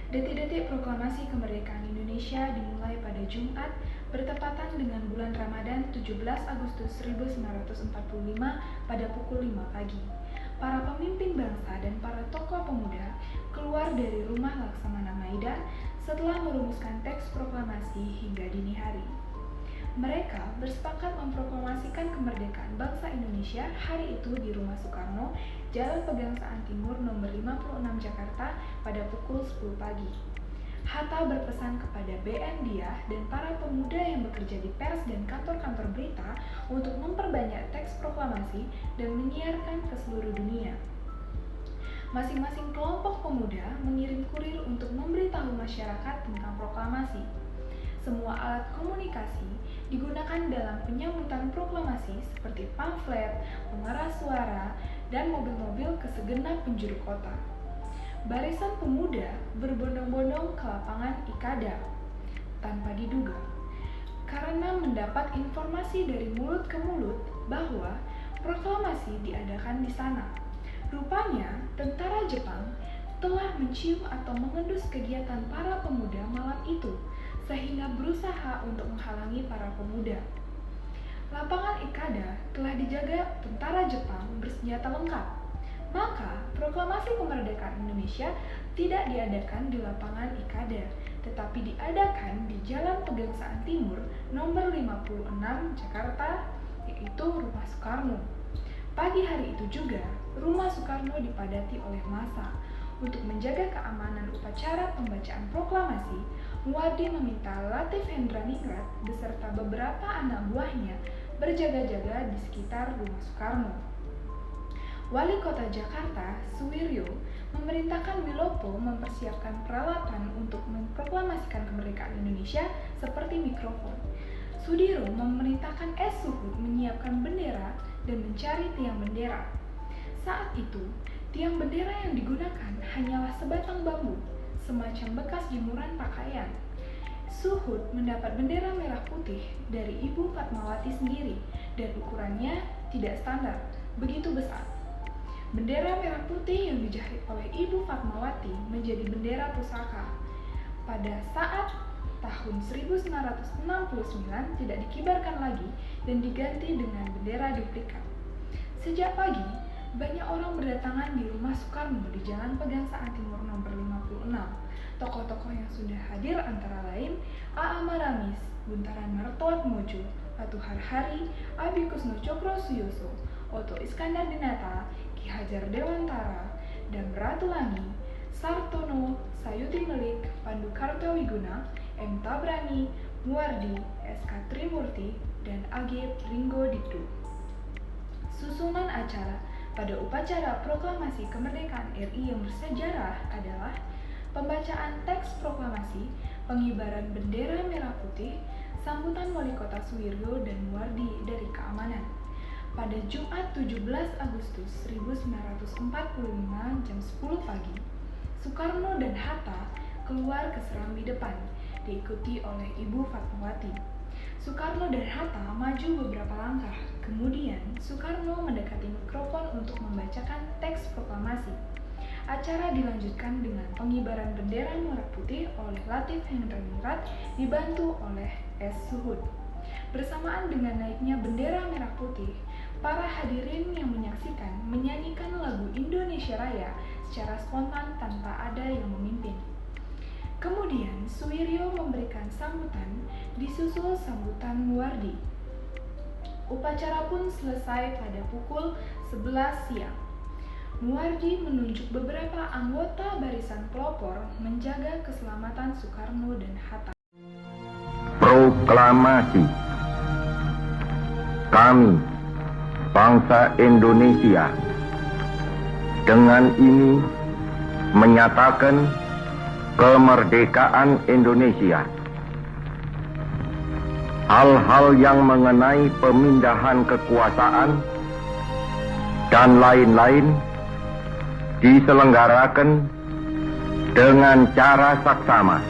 Detik-detik proklamasi kemerdekaan Indonesia dimulai pada Jumat bertepatan dengan bulan Ramadan 17 Agustus 1945 pada pukul 5 pagi. Para pemimpin bangsa dan para tokoh pemuda keluar dari rumah Laksamana Maida setelah merumuskan teks proklamasi hingga dini hari. Mereka bersepakat memproklamasikan kemerdekaan bangsa Indonesia hari itu di Rumah Soekarno, Jalan Pegangsaan Timur nomor 56 Jakarta pada pukul 10 pagi. Hatta berpesan kepada BN Diah dan para pemuda yang bekerja di pers dan kantor-kantor berita untuk memperbanyak teks proklamasi dan menyiarkan ke seluruh dunia. Masing-masing kelompok pemuda mengirim kurir untuk memberitahu masyarakat tentang proklamasi. Semua alat komunikasi digunakan dalam penyambutan proklamasi seperti pamflet, pengeras suara, dan mobil-mobil ke segenap penjuru kota. Barisan pemuda berbondong-bondong ke lapangan Ikada tanpa diduga, karena mendapat informasi dari mulut ke mulut bahwa proklamasi diadakan di sana. Rupanya, tentara Jepang telah mencium atau mengendus kegiatan para pemuda malam itu, sehingga berusaha untuk menghalangi para pemuda. Lapangan Ikada telah dijaga tentara Jepang bersenjata lengkap. Maka, proklamasi kemerdekaan Indonesia tidak diadakan di lapangan Ikada, tetapi diadakan di Jalan Pegangsaan Timur nomor 56 Jakarta, yaitu Rumah Soekarno. Pagi hari itu juga, Rumah Soekarno dipadati oleh massa. Untuk menjaga keamanan upacara pembacaan proklamasi, Muwardi meminta Latif Hendraningrat beserta beberapa anak buahnya berjaga-jaga di sekitar Rumah Soekarno. Wali Kota Jakarta, Suwiryo, memerintahkan Wilopo mempersiapkan peralatan untuk memproklamasikan kemerdekaan Indonesia seperti mikrofon. Sudiro memerintahkan S. Suhut menyiapkan bendera dan mencari tiang bendera. Saat itu, tiang bendera yang digunakan hanyalah sebatang bambu, semacam bekas jemuran pakaian. Suhut mendapat bendera merah putih dari Ibu Fatmawati sendiri dan ukurannya tidak standar, begitu besar. Bendera merah putih yang dijahit oleh Ibu Fatmawati menjadi bendera pusaka. Pada saat tahun 1969 tidak dikibarkan lagi dan diganti dengan bendera duplikat. Sejak pagi, banyak orang berdatangan di Rumah Soekarno di Jalan Pegangsaan Timur nomor 56. Tokoh-tokoh yang sudah hadir antara lain A.A. Maramis, Buntaran Martoatmojo, Atuhar Hari, Abi Kusno Cokro Suyoso, Oto Iskandar Dinata, Ki Hajar Dewantara, dan Ratulangi, Sartono, Sayuti Melik, Pandu Kartawiguna, M. Tabrani, Muwardi, S.K. Trimurti, dan A.G. Ringo Dikdu. Susunan acara pada upacara proklamasi kemerdekaan RI yang bersejarah adalah pembacaan teks proklamasi, pengibaran bendera merah putih, sambutan Wali Kota Suwiryo dan Muwardi dari keamanan. Pada Jumat 17 Agustus 1945 jam 10 pagi, Soekarno dan Hatta keluar ke serambi depan, diikuti oleh Ibu Fatmawati. Soekarno dan Hatta maju beberapa langkah, kemudian Soekarno mendekati mikrofon untuk membacakan teks proklamasi. Acara dilanjutkan dengan pengibaran bendera merah putih oleh Latif Hendraningrat dibantu oleh S. Suhut. Bersamaan dengan naiknya bendera merah putih, para hadirin yang menyaksikan menyanyikan lagu Indonesia Raya secara spontan tanpa ada yang memimpin. Kemudian Suwiryo memberikan sambutan, disusul sambutan Muwardi. Upacara pun selesai pada pukul 11 siang. Muwardi menunjuk beberapa anggota barisan pelopor menjaga keselamatan Soekarno dan Hatta. Proklamasi. Kami, bangsa Indonesia, dengan ini menyatakan kemerdekaan Indonesia. Hal-hal yang mengenai pemindahan kekuasaan dan lain-lain diselenggarakan dengan cara saksama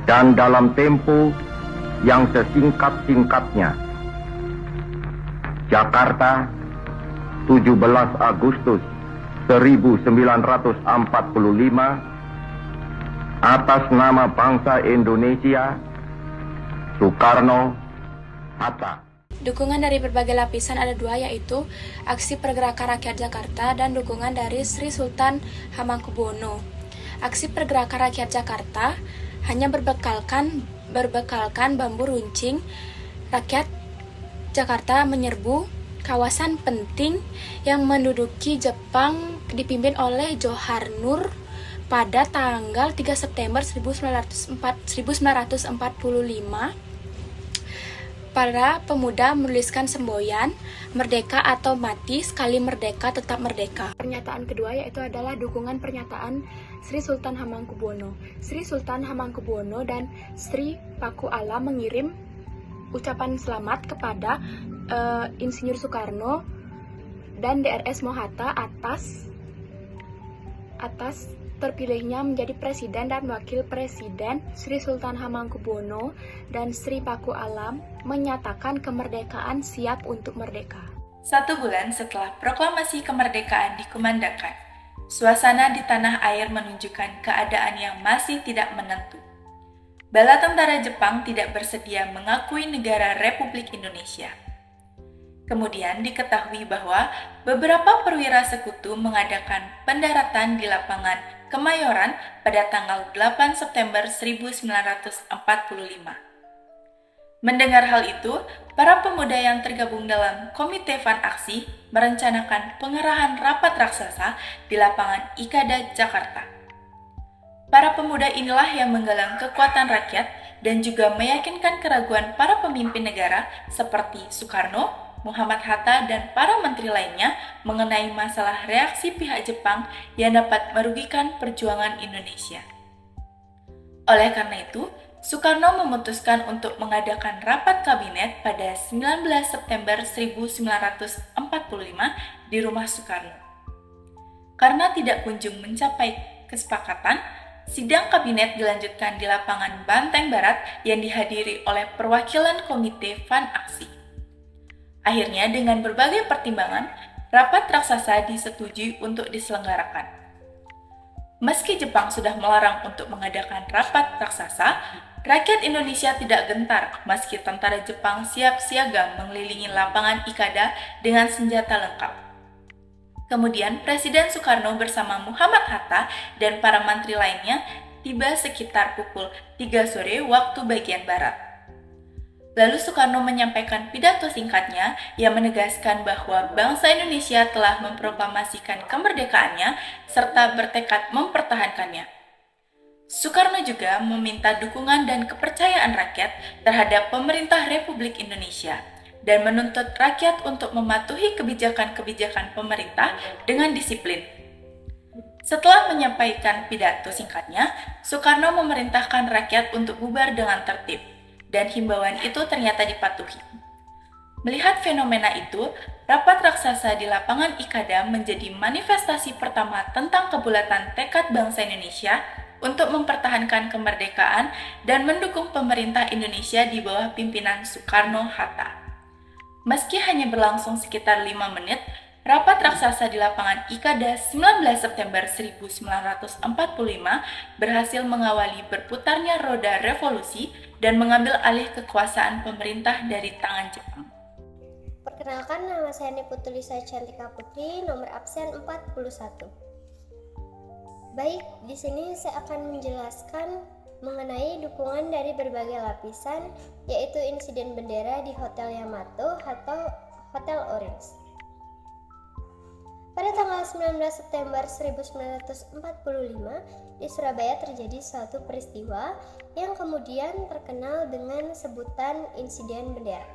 dan dalam tempo yang sesingkat-singkatnya. Jakarta, 17 Agustus 1945, Atas nama bangsa Indonesia, Soekarno-Hatta. Dukungan dari berbagai lapisan ada dua, yaitu Aksi Pergerakan Rakyat Jakarta dan dukungan dari Sri Sultan Hamengkubuwono. Aksi Pergerakan Rakyat Jakarta hanya berbekalkan bambu runcing. Rakyat Jakarta menyerbu kawasan penting yang menduduki Jepang dipimpin oleh Johar-Nur pada tanggal 3 September 1945. Para pemuda menuliskan semboyan, merdeka atau mati, sekali merdeka tetap merdeka. Pernyataan kedua yaitu adalah dukungan pernyataan Sri Sultan Hamengkubuwono. Sri Sultan Hamengkubuwono dan Sri Paku Alam mengirim ucapan selamat kepada Insinyur Soekarno dan DRS Mohatta atas terpilihnya menjadi presiden dan wakil presiden. Sri Sultan Hamengkubuwono dan Sri Paku Alam menyatakan kemerdekaan siap untuk merdeka. 1 bulan setelah proklamasi kemerdekaan dikumandangkan, suasana di tanah air menunjukkan keadaan yang masih tidak menentu. Bala tentara Jepang tidak bersedia mengakui negara Republik Indonesia. Kemudian diketahui bahwa beberapa perwira sekutu mengadakan pendaratan di lapangan Kemayoran pada tanggal 8 September 1945. Mendengar hal itu, para pemuda yang tergabung dalam Komite Van Aksi merencanakan pengerahan rapat raksasa di lapangan Ikada, Jakarta. Para pemuda inilah yang menggalang kekuatan rakyat dan juga meyakinkan keraguan para pemimpin negara seperti Soekarno, Muhammad Hatta, dan para menteri lainnya mengenai masalah reaksi pihak Jepang yang dapat merugikan perjuangan Indonesia. Oleh karena itu, Soekarno memutuskan untuk mengadakan rapat kabinet pada 19 September 1945 di rumah Soekarno. Karena tidak kunjung mencapai kesepakatan, sidang kabinet dilanjutkan di lapangan Banteng Barat yang dihadiri oleh perwakilan Komite Van Aksi. Akhirnya, dengan berbagai pertimbangan, rapat raksasa disetujui untuk diselenggarakan. Meski Jepang sudah melarang untuk mengadakan rapat raksasa, rakyat Indonesia tidak gentar meski tentara Jepang siap siaga mengelilingi lapangan Ikada dengan senjata lengkap. Kemudian, Presiden Soekarno bersama Muhammad Hatta dan para menteri lainnya tiba sekitar pukul 3 sore waktu bagian barat. Lalu Soekarno menyampaikan pidato singkatnya yang menegaskan bahwa bangsa Indonesia telah memproklamasikan kemerdekaannya serta bertekad mempertahankannya. Soekarno juga meminta dukungan dan kepercayaan rakyat terhadap pemerintah Republik Indonesia dan menuntut rakyat untuk mematuhi kebijakan-kebijakan pemerintah dengan disiplin. Setelah menyampaikan pidato singkatnya, Soekarno memerintahkan rakyat untuk bubar dengan tertib. Dan himbauan itu ternyata dipatuhi. Melihat fenomena itu, rapat raksasa di lapangan Ikada menjadi manifestasi pertama tentang kebulatan tekad bangsa Indonesia untuk mempertahankan kemerdekaan dan mendukung pemerintah Indonesia di bawah pimpinan Soekarno-Hatta. Meski hanya berlangsung sekitar 5 menit, rapat raksasa di lapangan Ikada 19 September 1945 berhasil mengawali berputarnya roda revolusi dan mengambil alih kekuasaan pemerintah dari tangan Jepang. Perkenalkan, nama saya Niputulisa Cantika Putri, nomor absen 41. Baik, di sini saya akan menjelaskan mengenai dukungan dari berbagai lapisan, yaitu insiden bendera di Hotel Yamato atau Hotel Orange. Pada tanggal 19 September 1945, di Surabaya terjadi suatu peristiwa yang kemudian terkenal dengan sebutan insiden bendera.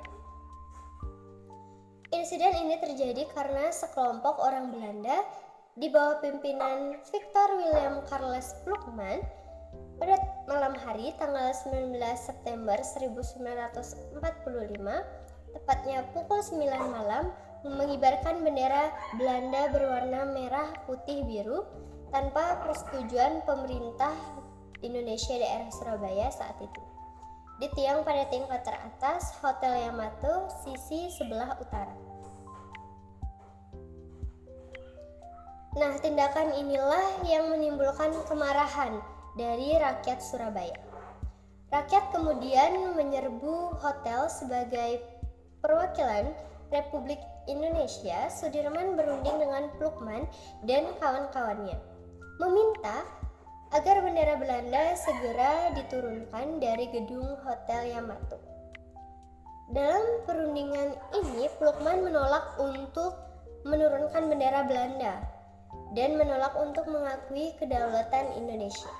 Insiden ini terjadi karena sekelompok orang Belanda di bawah pimpinan Victor Willem Carles Plukman pada malam hari tanggal 19 September 1945, tepatnya pukul 9 malam, mengibarkan bendera Belanda berwarna merah, putih, biru tanpa persetujuan pemerintah Indonesia daerah Surabaya saat itu, di tiang pada tingkat teratas Hotel Yamato sisi sebelah utara. Nah, tindakan inilah yang menimbulkan kemarahan dari rakyat Surabaya. Rakyat kemudian menyerbu hotel sebagai perwakilan Republik Indonesia. Sudirman berunding dengan Plukman dan kawan-kawannya, meminta agar bendera Belanda segera diturunkan dari gedung Hotel Yamato. Dalam perundingan ini, Plukman menolak untuk menurunkan bendera Belanda dan menolak untuk mengakui kedaulatan Indonesia.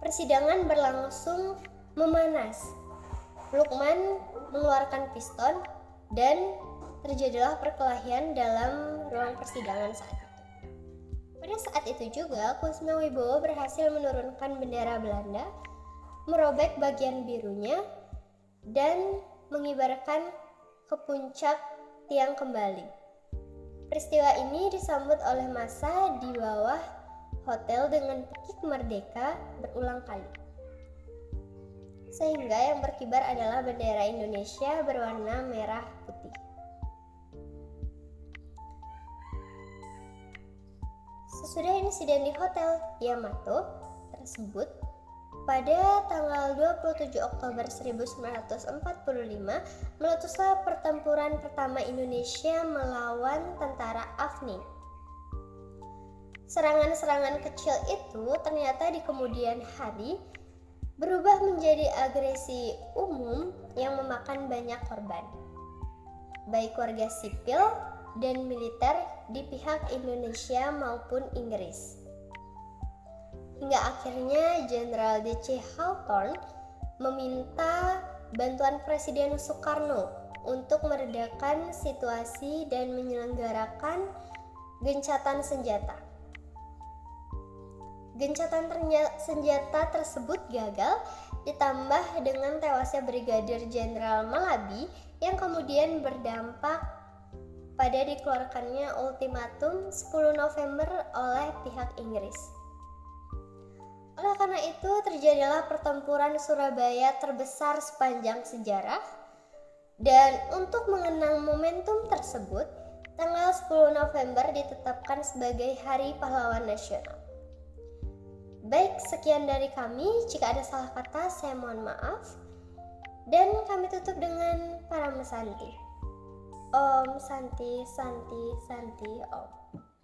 Persidangan berlangsung memanas. Plukman mengeluarkan piston dan terjadilah perkelahian dalam ruang persidangan saat itu. Pada saat itu juga, Kusuma-Wibowo berhasil menurunkan bendera Belanda, merobek bagian birunya, dan mengibarkan ke puncak tiang kembali. Peristiwa ini disambut oleh massa di bawah hotel dengan pekik merdeka berulang kali, sehingga yang berkibar adalah bendera Indonesia berwarna merah putih. Sesudah insiden di Hotel Yamato tersebut, pada tanggal 27 Oktober 1945 meletuslah pertempuran pertama Indonesia melawan tentara AFNI. Serangan-serangan kecil itu ternyata di kemudian hari berubah menjadi agresi umum yang memakan banyak korban, baik warga sipil dan militer di pihak Indonesia maupun Inggris. Hingga akhirnya Jenderal D.C. Hawthorne meminta bantuan Presiden Soekarno untuk meredakan situasi dan menyelenggarakan gencatan senjata. Gencatan senjata tersebut gagal, ditambah dengan tewasnya Brigadir Jenderal Malabi yang kemudian berdampak pada dikeluarkannya ultimatum 10 November oleh pihak Inggris. Oleh karena itu, terjadilah pertempuran Surabaya terbesar sepanjang sejarah, dan untuk mengenang momentum tersebut, tanggal 10 November ditetapkan sebagai Hari Pahlawan Nasional. Baik, sekian dari kami. Jika ada salah kata, saya mohon maaf. Dan kami tutup dengan Paramesanti. Om Santi Santi Santi Om.